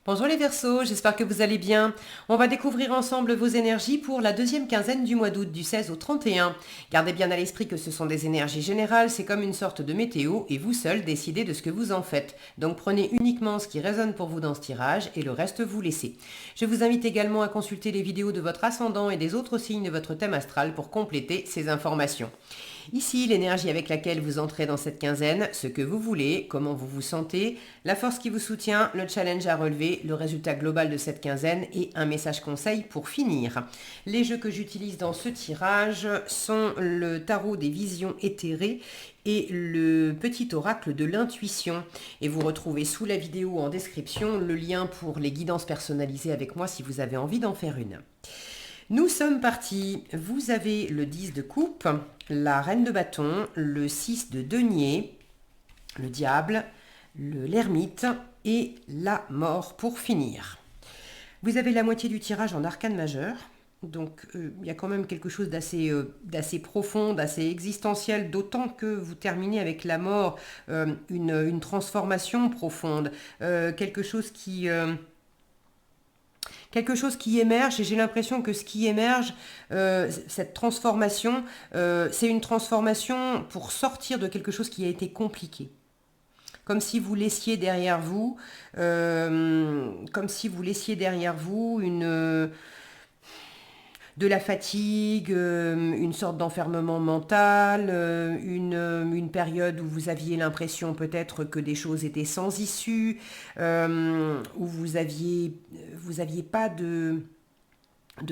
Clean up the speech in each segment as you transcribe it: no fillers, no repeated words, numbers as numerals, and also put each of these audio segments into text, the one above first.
Bonjour les Verseaux, j'espère que vous allez bien. On va découvrir ensemble vos énergies pour la deuxième quinzaine du mois d'août, du 16 au 31. Gardez bien à l'esprit que ce sont des énergies générales, c'est comme une sorte de météo et vous seul décidez de ce que vous en faites. Donc prenez uniquement ce qui résonne pour vous dans ce tirage et le reste vous laissez. Je vous invite également à consulter les vidéos de votre ascendant et des autres signes de votre thème astral pour compléter ces informations. Ici, l'énergie avec laquelle vous entrez dans cette quinzaine, ce que vous voulez, comment vous vous sentez, la force qui vous soutient, le challenge à relever, le résultat global de cette quinzaine et un message conseil pour finir. Les jeux que j'utilise dans ce tirage sont le tarot des visions éthérées et le petit oracle de l'intuition. Et vous retrouvez sous la vidéo en description le lien pour les guidances personnalisées avec moi si vous avez envie d'en faire une. Nous sommes partis. Vous avez le 10 de coupe, la reine de bâton, le 6 de denier, le diable, l'ermite et la mort pour finir. Vous avez la moitié du tirage en arcane majeur. Donc il y a quand même quelque chose d'assez profond, d'assez existentiel, d'autant que vous terminez avec la mort, une transformation profonde, quelque chose qui émerge, et j'ai l'impression que ce qui émerge, cette transformation, c'est une transformation pour sortir de quelque chose qui a été compliqué. Comme si vous laissiez derrière vous, de la fatigue, une sorte d'enfermement mental, une période où vous aviez l'impression peut-être que des choses étaient sans issue, où vous aviez pas de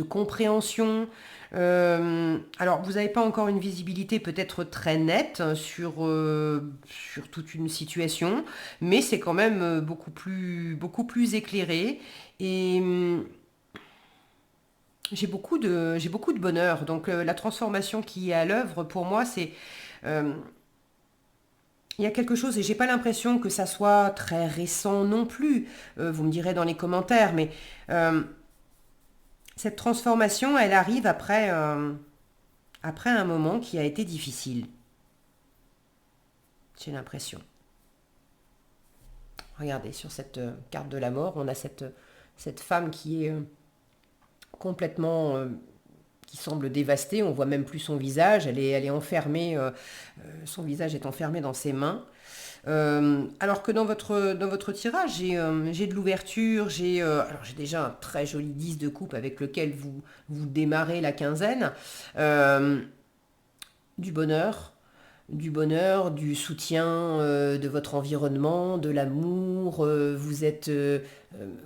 compréhension. Alors, vous n'avez pas encore une visibilité peut-être très nette sur toute une situation, mais c'est quand même beaucoup plus éclairé. Et j'ai beaucoup de bonheur. Donc la transformation qui est à l'œuvre pour moi, c'est il y a quelque chose, et j'ai pas l'impression que ça soit très récent non plus. Vous me direz dans les commentaires, mais cette transformation, elle arrive après un moment qui a été difficile. J'ai l'impression. Regardez, sur cette carte de la mort, on a cette femme qui est complètement, qui semble dévastée. On voit même plus son visage. Elle est enfermée. Son visage est enfermé dans ses mains. Alors que dans votre tirage, j'ai de l'ouverture. Alors j'ai déjà un très joli 10 de coupe avec lequel vous démarrez la quinzaine. Du bonheur, du soutien de votre environnement, de l'amour.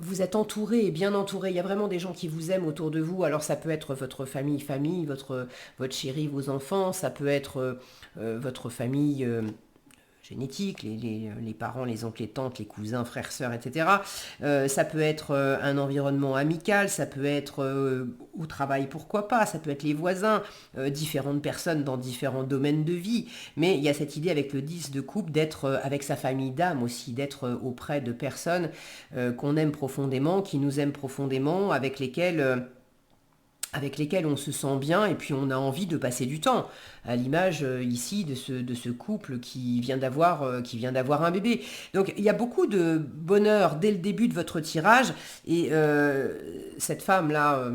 Vous êtes entouré, et bien entouré. Il y a vraiment des gens qui vous aiment autour de vous. Alors ça peut être votre famille, votre chéri, vos enfants. Ça peut être votre famille génétique, les parents, les oncles, les tantes, les cousins, frères, sœurs, etc. Ça peut être un environnement amical, ça peut être au travail, pourquoi pas, ça peut être les voisins, différentes personnes dans différents domaines de vie. Mais il y a cette idée avec le 10 de coupe d'être avec sa famille d'âme aussi, d'être auprès de personnes qu'on aime profondément, qui nous aiment profondément, avec lesquelles on se sent bien et puis on a envie de passer du temps, à l'image ici de ce couple qui vient d'avoir un bébé. Donc il y a beaucoup de bonheur dès le début de votre tirage, et cette femme-là,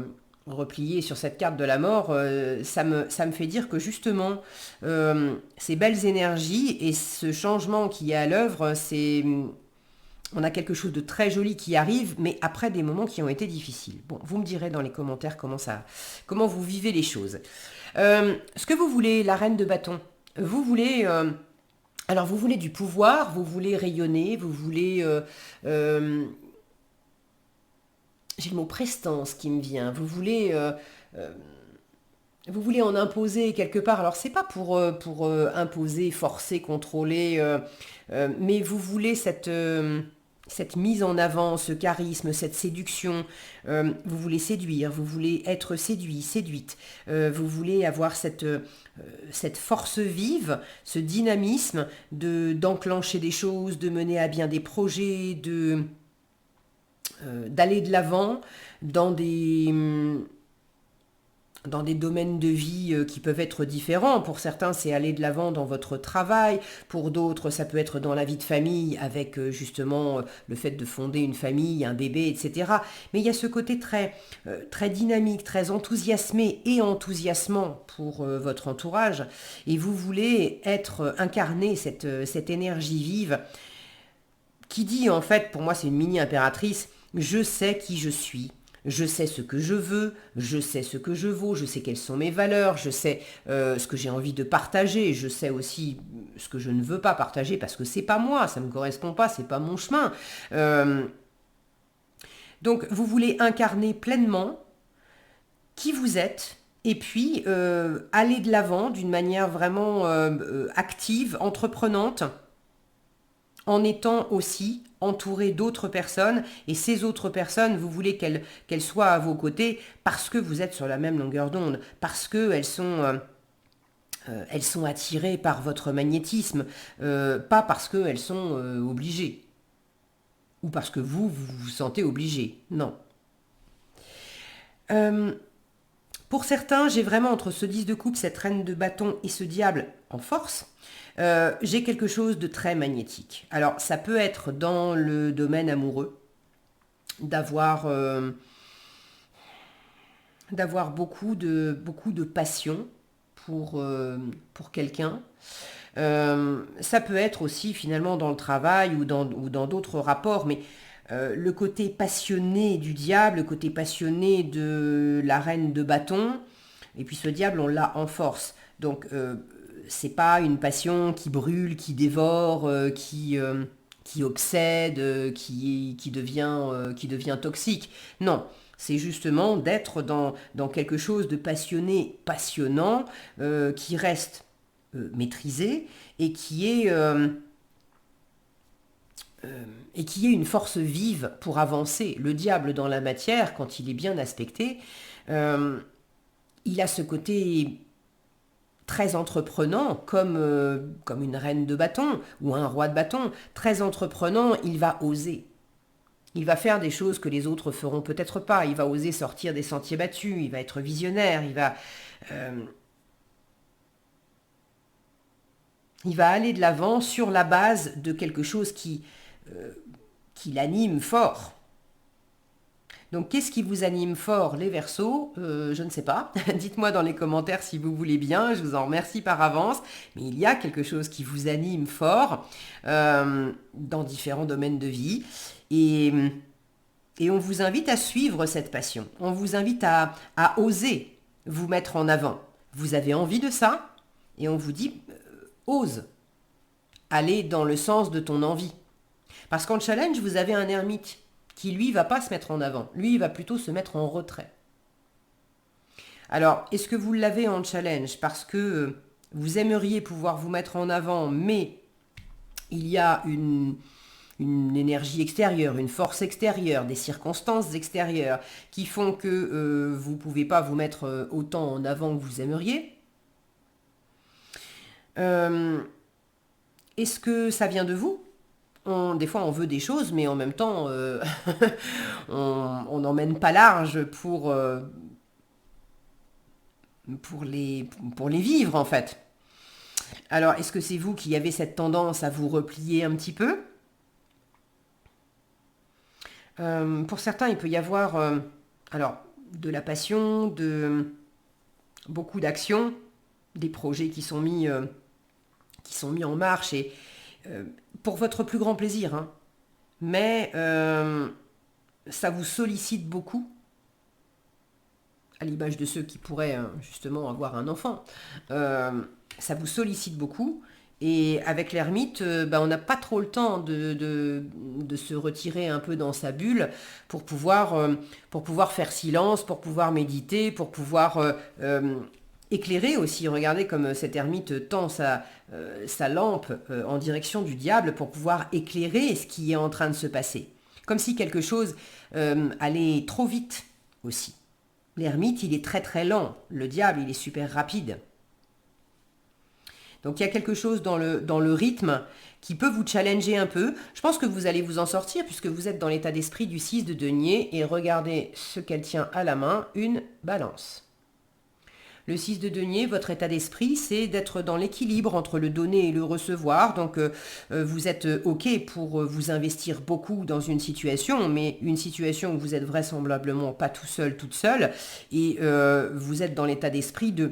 repliée sur cette carte de la mort, ça me fait dire que justement, ces belles énergies et ce changement qui est à l'œuvre, on a quelque chose de très joli qui arrive, mais après des moments qui ont été difficiles. Bon, vous me direz dans les commentaires comment vous vivez les choses. Ce que vous voulez, la reine de bâton, vous voulez, alors vous voulez du pouvoir, vous voulez rayonner, vous voulez, j'ai le mot prestance qui me vient. Vous voulez en imposer quelque part. Alors c'est pas pour imposer, forcer, contrôler, mais vous voulez cette mise en avant, ce charisme, cette séduction. Vous voulez séduire, vous voulez être séduit, séduite. Vous voulez avoir cette force vive, ce dynamisme d'enclencher des choses, de mener à bien des projets, d'aller de l'avant dans dans des domaines de vie qui peuvent être différents. Pour certains, c'est aller de l'avant dans votre travail. Pour d'autres, ça peut être dans la vie de famille avec justement le fait de fonder une famille, un bébé, etc. Mais il y a ce côté très dynamique, très enthousiasmé et enthousiasmant pour votre entourage. Et vous voulez incarner cette énergie vive qui dit, en fait, pour moi c'est une mini impératrice, je sais qui je suis. Je sais ce que je veux, je sais ce que je vaux, je sais quelles sont mes valeurs, je sais ce que j'ai envie de partager, je sais aussi ce que je ne veux pas partager parce que c'est pas moi, ça me correspond pas, c'est pas mon chemin. Donc vous voulez incarner pleinement qui vous êtes et puis aller de l'avant d'une manière vraiment active, entreprenante, en étant aussi entouré d'autres personnes, et ces autres personnes, vous voulez qu'elles soient à vos côtés parce que vous êtes sur la même longueur d'onde, parce qu'elles elles sont attirées par votre magnétisme, pas parce qu'elles sont obligées, ou parce que vous vous sentez obligé, non. Pour certains, j'ai vraiment entre ce 10 de coupe, cette reine de bâton et ce diable en force, j'ai quelque chose de très magnétique. Alors, ça peut être dans le domaine amoureux, d'avoir beaucoup de passion pour quelqu'un. Ça peut être aussi finalement dans le travail ou dans d'autres rapports, mais le côté passionné du diable, le côté passionné de la reine de bâton, et puis ce diable, on l'a en force. Donc, c'est pas une passion qui brûle, qui dévore, qui obsède, qui devient toxique. Non, c'est justement d'être dans quelque chose de passionné, passionnant, qui reste maîtrisé et qui est une force vive pour avancer. Le diable dans la matière, quand il est bien aspecté, il a ce côté très entreprenant, comme une reine de bâton ou un roi de bâton. Très entreprenant, il va oser. Il va faire des choses que les autres feront peut-être pas. Il va oser sortir des sentiers battus. Il va être visionnaire. Il va aller de l'avant sur la base de quelque chose qui l'anime fort. Donc, qu'est-ce qui vous anime fort, les Verseaux? Je ne sais pas. Dites-moi dans les commentaires si vous voulez bien. Je vous en remercie par avance. Mais il y a quelque chose qui vous anime fort dans différents domaines de vie. Et on vous invite à suivre cette passion. On vous invite à oser vous mettre en avant. Vous avez envie de ça? Et on vous dit, ose aller dans le sens de ton envie. Parce qu'en challenge, vous avez un ermite qui, lui, va pas se mettre en avant. Lui, il va plutôt se mettre en retrait. Alors, est-ce que vous l'avez en challenge parce que vous aimeriez pouvoir vous mettre en avant, mais il y a une énergie extérieure, une force extérieure, des circonstances extérieures qui font que vous ne pouvez pas vous mettre autant en avant que vous aimeriez? Est-ce que ça vient de vous? Des fois, on veut des choses, mais en même temps, on n'emmène pas large pour les vivre, en fait. Alors, est-ce que c'est vous qui avez cette tendance à vous replier un petit peu? Pour certains, il peut y avoir de la passion, beaucoup d'actions, des projets qui sont mis en marche et pour votre plus grand plaisir, hein. Mais ça vous sollicite beaucoup, à l'image de ceux qui pourraient justement avoir un enfant. Ça vous sollicite beaucoup. Et avec l'ermite, on n'a pas trop le temps de se retirer un peu dans sa bulle pour pouvoir faire silence, pour pouvoir méditer, pour pouvoir éclairer aussi. Regardez comme cet ermite tend sa lampe en direction du diable pour pouvoir éclairer ce qui est en train de se passer. Comme si quelque chose allait trop vite aussi. L'ermite, il est très très lent. Le diable, il est super rapide. Donc il y a quelque chose dans le rythme qui peut vous challenger un peu. Je pense que vous allez vous en sortir puisque vous êtes dans l'état d'esprit du 6 de denier et regardez ce qu'elle tient à la main, une balance. Le 6 de denier, votre état d'esprit, c'est d'être dans l'équilibre entre le donner et le recevoir. Donc, vous êtes OK pour vous investir beaucoup dans une situation, mais une situation où vous êtes vraisemblablement pas tout seul, toute seule, et vous êtes dans l'état d'esprit de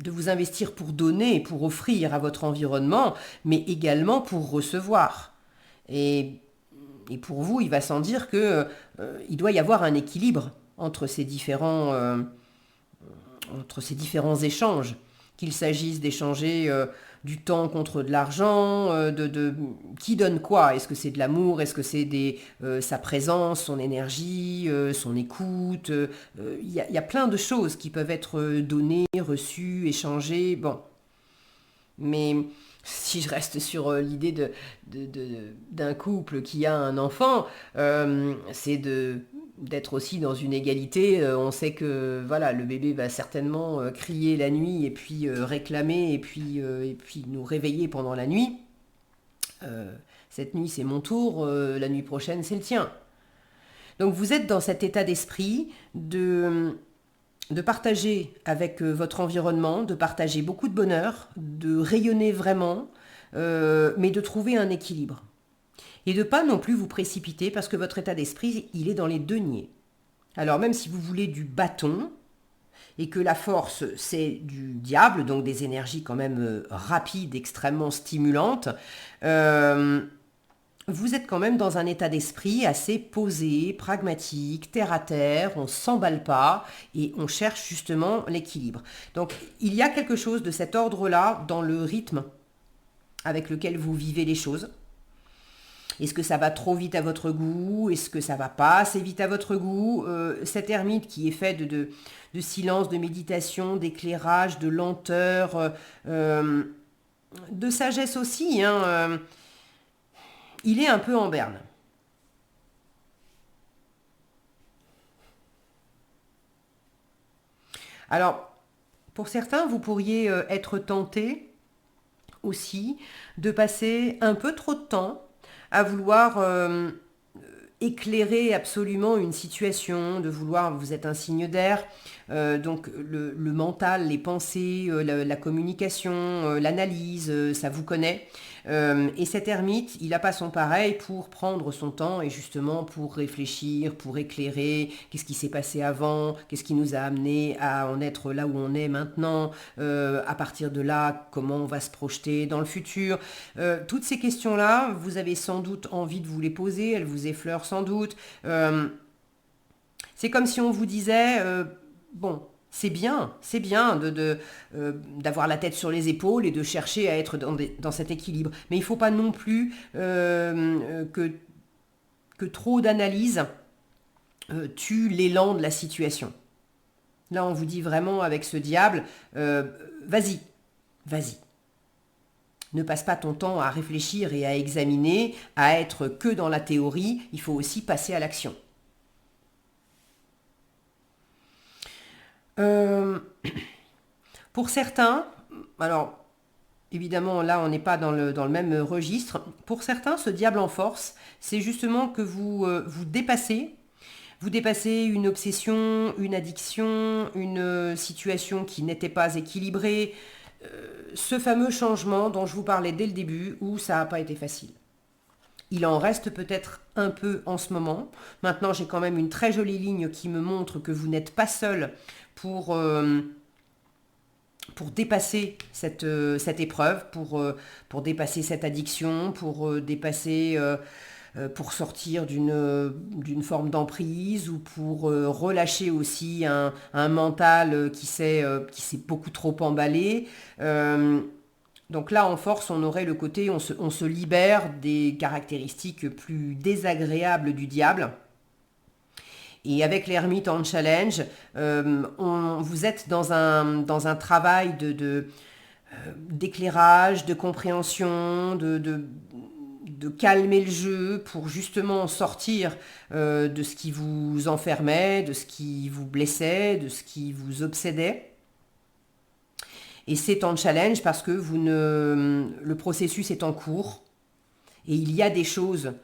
vous investir pour donner et pour offrir à votre environnement, mais également pour recevoir. Et, et pour vous, il va sans dire que il doit y avoir un équilibre entre ces différents échanges, qu'il s'agisse d'échanger du temps contre de l'argent, qui donne quoi? Est-ce que c'est de l'amour? Est-ce que c'est sa présence, son énergie, son écoute? Il y a plein de choses qui peuvent être données, reçues, échangées. Bon, mais si je reste sur l'idée d'un couple qui a un enfant, c'est d'être aussi dans une égalité. On sait que voilà, le bébé va certainement crier la nuit et puis réclamer et puis nous réveiller pendant la nuit. Cette nuit c'est mon tour, la nuit prochaine c'est le tien. Donc vous êtes dans cet état d'esprit de partager avec votre environnement, de partager beaucoup de bonheur, de rayonner vraiment, mais de trouver un équilibre. Et de pas non plus vous précipiter parce que votre état d'esprit, il est dans les deniers. Alors même si vous voulez du bâton et que la force, c'est du diable, donc des énergies quand même rapides, extrêmement stimulantes, vous êtes quand même dans un état d'esprit assez posé, pragmatique, terre à terre, on ne s'emballe pas et on cherche justement l'équilibre. Donc il y a quelque chose de cet ordre-là dans le rythme avec lequel vous vivez les choses. Est-ce que ça va trop vite à votre goût? Est-ce que ça va pas assez vite à votre goût? Cet ermite qui est fait de silence, de méditation, d'éclairage, de lenteur, de sagesse aussi, hein, il est un peu en berne. Alors, pour certains, vous pourriez être tenté aussi de passer un peu trop de temps à vouloir éclairer absolument une situation, de vouloir, vous êtes un signe d'air, donc le mental, les pensées, la communication, l'analyse, ça vous connaît. Et cet ermite, il n'a pas son pareil pour prendre son temps et justement pour réfléchir, pour éclairer, qu'est-ce qui s'est passé avant, qu'est-ce qui nous a amené à en être là où on est maintenant, à partir de là, comment on va se projeter dans le futur. Toutes ces questions-là, vous avez sans doute envie de vous les poser, elles vous effleurent sans doute. C'est comme si on vous disait, bon, c'est bien d'avoir la tête sur les épaules et de chercher à être dans cet équilibre. Mais il ne faut pas non plus que trop d'analyse tue l'élan de la situation. Là, on vous dit vraiment avec ce diable, vas-y, vas-y. Ne passe pas ton temps à réfléchir et à examiner, à être que dans la théorie, il faut aussi passer à l'action. Pour certains, alors évidemment là on n'est pas dans le même registre, pour certains ce diable en force, c'est justement que vous dépassez une obsession, une addiction, une situation qui n'était pas équilibrée, ce fameux changement dont je vous parlais dès le début où ça n'a pas été facile. Il en reste peut-être un peu en ce moment. Maintenant, j'ai quand même une très jolie ligne qui me montre que vous n'êtes pas seul pour dépasser cette épreuve, pour dépasser cette addiction, pour sortir d'une forme d'emprise ou pour relâcher aussi un mental qui s'est beaucoup trop emballé. Donc là, en force, on aurait le côté, on se libère des caractéristiques plus désagréables du diable. Et avec l'ermite en challenge, vous êtes dans un travail d'éclairage, de compréhension, de calmer le jeu pour justement sortir de ce qui vous enfermait, de ce qui vous blessait, de ce qui vous obsédait. Et c'est en challenge parce que le processus est en cours et il y a des choses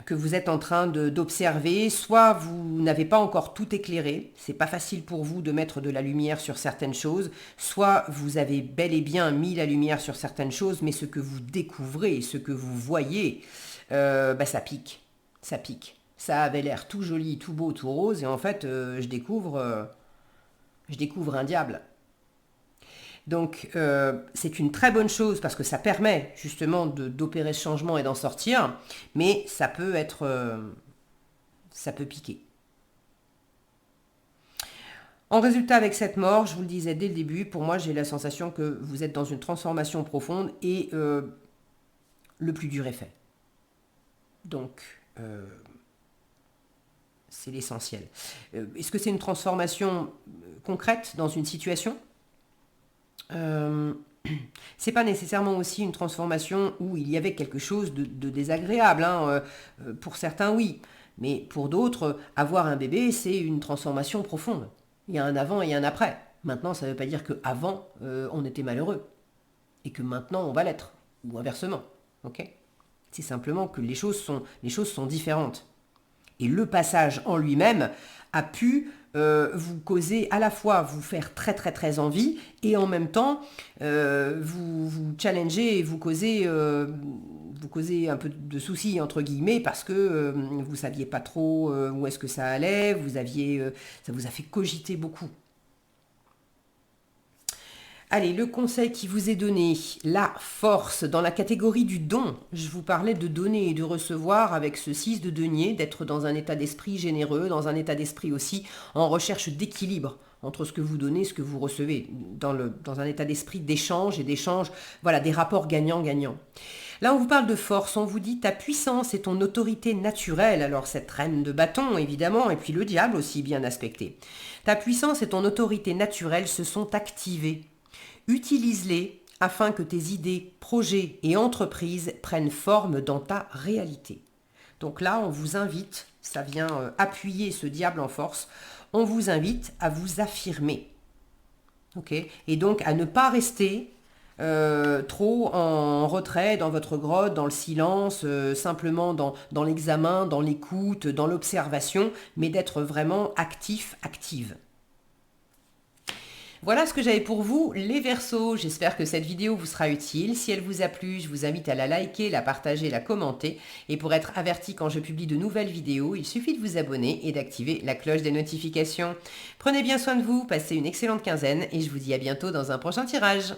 que vous êtes en train d'observer, soit vous n'avez pas encore tout éclairé, c'est pas facile pour vous de mettre de la lumière sur certaines choses, soit vous avez bel et bien mis la lumière sur certaines choses, mais ce que vous découvrez, ce que vous voyez, ça pique, ça pique. Ça avait l'air tout joli, tout beau, tout rose, et en fait, je découvre un diable. Donc, c'est une très bonne chose parce que ça permet justement d'opérer ce changement et d'en sortir, mais ça peut piquer. En résultat, avec cette mort, je vous le disais dès le début, pour moi, j'ai la sensation que vous êtes dans une transformation profonde et le plus dur est fait. Donc, c'est l'essentiel. Est-ce que c'est une transformation concrète dans une situation ? C'est pas nécessairement aussi une transformation où il y avait quelque chose de désagréable. Pour certains, oui. Mais pour d'autres, avoir un bébé, c'est une transformation profonde. Il y a un avant et un après. Maintenant, ça ne veut pas dire qu'avant, on était malheureux. Et que maintenant, on va l'être. Ou inversement. Okay ? C'est simplement que les choses sont différentes. Et le passage en lui-même a pu vous causer à la fois vous faire très très très envie et en même temps vous challenger et vous causer un peu de soucis entre guillemets parce que vous saviez pas trop où est-ce que ça allait, ça vous a fait cogiter beaucoup. Allez, le conseil qui vous est donné, la force, dans la catégorie du don. Je vous parlais de donner et de recevoir avec ce 6 de denier, d'être dans un état d'esprit généreux, dans un état d'esprit aussi en recherche d'équilibre entre ce que vous donnez et ce que vous recevez, dans un état d'esprit d'échange et d'échange, voilà, des rapports gagnant-gagnant. Là, on vous parle de force, on vous dit ta puissance et ton autorité naturelle, alors cette reine de bâton évidemment, et puis le diable aussi bien aspecté. Ta puissance et ton autorité naturelle se sont activées. Utilise-les afin que tes idées, projets et entreprises prennent forme dans ta réalité. Donc là, on vous invite, ça vient appuyer ce diable en force, on vous invite à vous affirmer. Okay ? Et donc à ne pas rester trop en retrait dans votre grotte, dans le silence, simplement dans l'examen, dans l'écoute, dans l'observation, mais d'être vraiment actif, active. Voilà ce que j'avais pour vous, les Verseaux. J'espère que cette vidéo vous sera utile. Si elle vous a plu, je vous invite à la liker, la partager, la commenter. Et pour être averti quand je publie de nouvelles vidéos, il suffit de vous abonner et d'activer la cloche des notifications. Prenez bien soin de vous, passez une excellente quinzaine et je vous dis à bientôt dans un prochain tirage.